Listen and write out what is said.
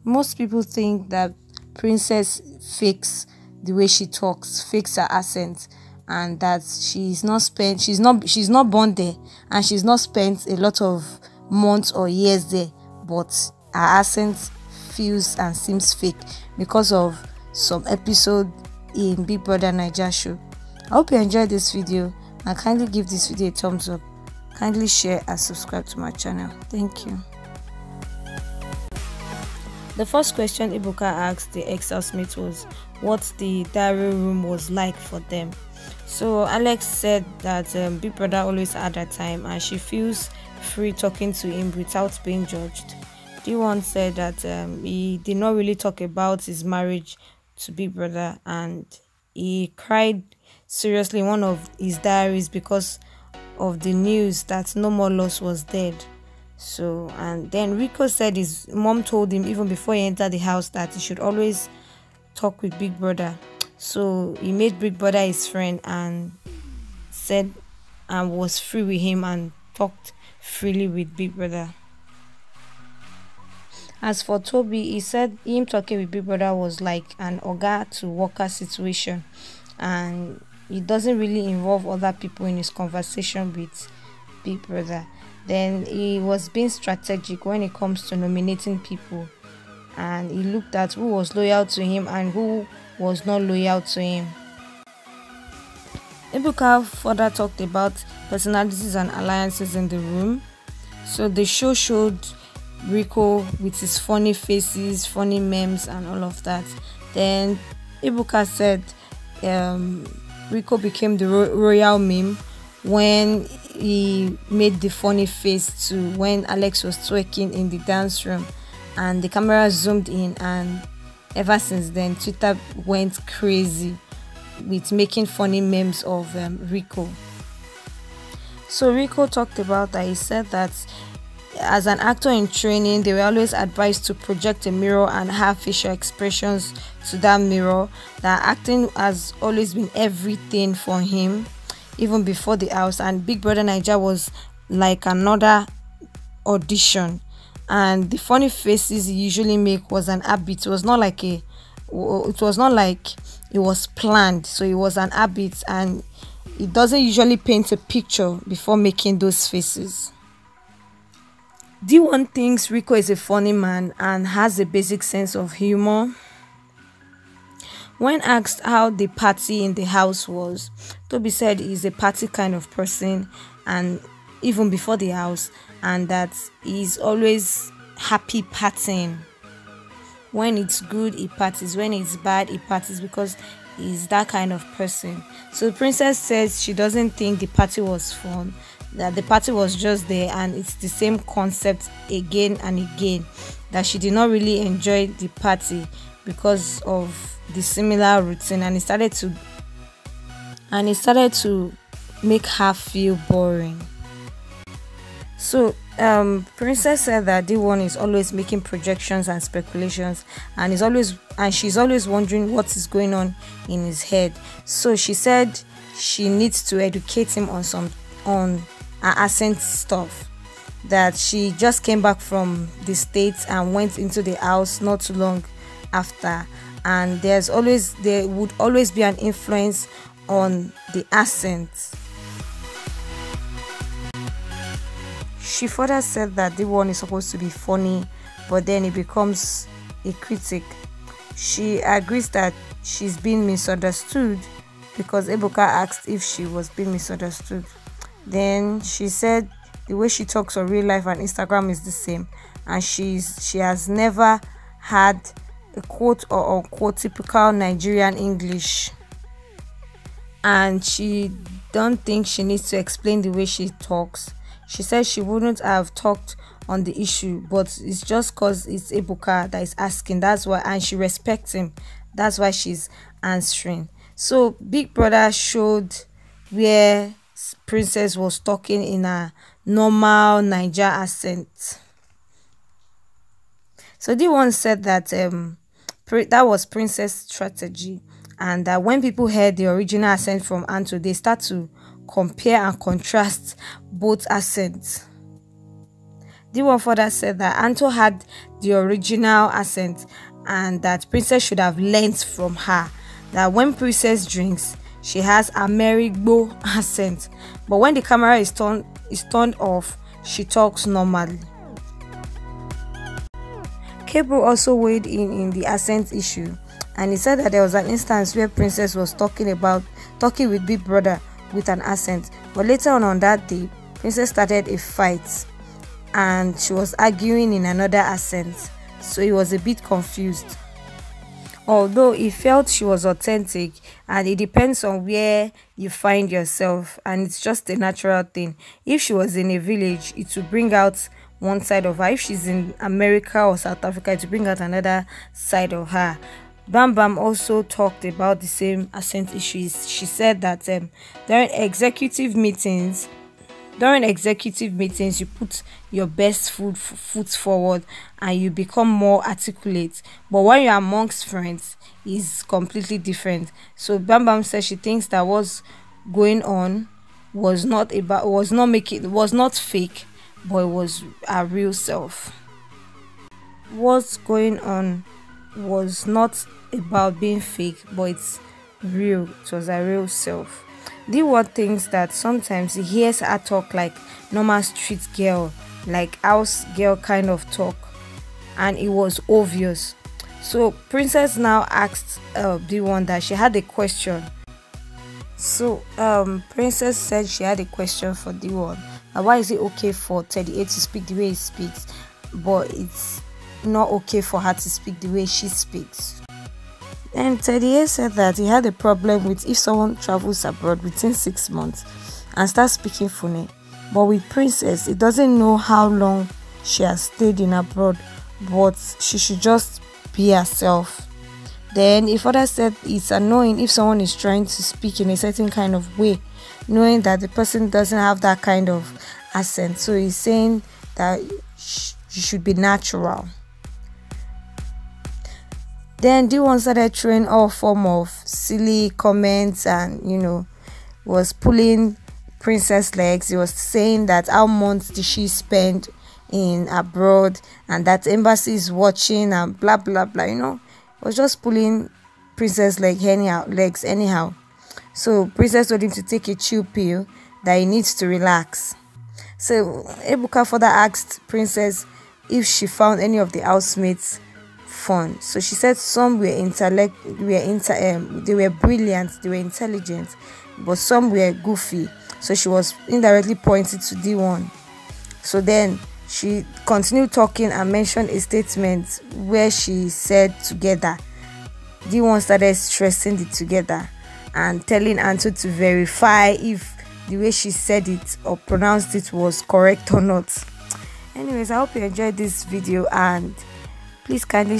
most people think that Princess fakes the way she talks, fakes her accent, and that she's not born there, and she's not spent a lot of months or years there, but her accent feels and seems fake because of some episode in Big Brother Naija show. I hope you enjoyed this video, and kindly give this video a thumbs up. Kindly share and subscribe to my channel. Thank you. The first question Ebuka asked the ex-housemate was what the diary room was like for them. So Alex said that Big Brother always had her time and she feels free talking to him without being judged. Deeone said that he did not really talk about his marriage to Big Brother, and he cried seriously in one of his diaries because of the news that No More Loss was dead. So, and then Rico said his mom told him even before he entered the house that he should always talk with Big Brother. So he made Big Brother his friend and said and was free with him and talked freely with Big Brother. As for Toby, he said him talking with Big Brother was like an oga to worker situation, and it doesn't really involve other people in his conversation with Big Brother. Then he was being strategic when it comes to nominating people, and he looked at who was loyal to him and who was not loyal to him. Ebuka further talked about personalities and alliances in the room. So the show showed Rico with his funny faces, funny memes and all of that. Then Ebuka said Rico became the royal meme when he made the funny face to when Alex was twerking in the dance room, and the camera zoomed in, and ever since then Twitter went crazy with making funny memes of Rico. So Rico talked about that. He said that as an actor in training, they were always advised to project a mirror and have facial expressions to that mirror. That acting has always been everything for him, even before the house, and Big Brother Naija was like another audition, and the funny faces he usually make was an habit. It was not like it was planned, so it was an habit, and it doesn't usually paint a picture before making those faces. Deeone thinks Rico is a funny man and has a basic sense of humor. When asked how the party in the house was, Toby said he's a party kind of person, and even before the house, and that he's always happy partying. When it's good, he parties. When it's bad, he parties, because he's that kind of person. So the princess says she doesn't think the party was fun, that the party was just there and it's the same concept again and again, that she did not really enjoy the party because of the similar routine, and it started to make her feel boring. So Princess said that Deeone is always making projections and speculations, and she's always wondering what is going on in his head. So she said she needs to educate him on her accent stuff, that she just came back from the States and went into the house not too long after, and there would always be an influence on the accent. She further said that Deeone is supposed to be funny, but then it becomes a critic. She agrees that she's being misunderstood because Ebuka asked if she was being misunderstood. Then she said the way she talks on real life and Instagram is the same, and she has never had a quote or unquote typical Nigerian English, and she don't think she needs to explain the way she talks. She says she wouldn't have talked on the issue, but it's just because it's Ebuka that is asking, that's why, and she respects him, that's why she's answering. So Big Brother showed where Princess was talking in a normal Naija accent. So Deeone said that that was Princess' strategy, and that when people heard the original accent from Anto, they start to compare and contrast both accents. Deeone further said that Anto had the original accent and that Princess should have learnt from her. That when Princess drinks, she has a Merigbo accent, but when the camera is turned off, she talks normally. Cable also weighed in the accent issue, and he said that there was an instance where Princess was talking with Big Brother with an accent, but later on that day, Princess started a fight and she was arguing in another accent, so he was a bit confused. Although he felt she was authentic, and it depends on where you find yourself, and it's just a natural thing. If she was in a village, it will bring out one side of her. If she's in America or South Africa, it will bring out another side of her. Bam Bam also talked about the same accent issues. She said that during executive meetings, you put your best foot forward and you become more articulate, but when you're amongst friends, it's completely different. So Bam Bam says she thinks that what's going on was not fake, but it was her real self. What's going on was not about being fake, but it's real. It was her real self. Deeone thinks that sometimes he hears her talk like normal street girl, like house girl kind of talk, and it was obvious. So Princess now asked Deeone that she had a question. So Princess said she had a question for Deeone. Why is it okay for 38 to speak the way he speaks, but it's not okay for her to speak the way she speaks? And Deeone said that he had a problem with if someone travels abroad within 6 months and starts speaking funny, but with Princess, it doesn't know how long she has stayed in abroad, but she should just be herself. Then he further said it's annoying if someone is trying to speak in a certain kind of way, knowing that the person doesn't have that kind of accent. So he's saying that you should be natural. Then Deeone started throwing all form of silly comments and, was pulling Princess legs. He was saying that how months did she spend in abroad and that embassy is watching and blah blah blah. Was just pulling Princess legs anyhow. So Princess told him to take a chill pill, that he needs to relax. So Ebuka further asked Princess if she found any of the housemates fun. So she said some were they were brilliant, they were intelligent, but some were goofy. So she was indirectly pointing to Deeone. So then she continued talking and mentioned a statement where she said together. Deeone started stressing the together and telling Anto to verify if the way she said it or pronounced it was correct or not. Anyways, I hope you enjoyed this video and please kindly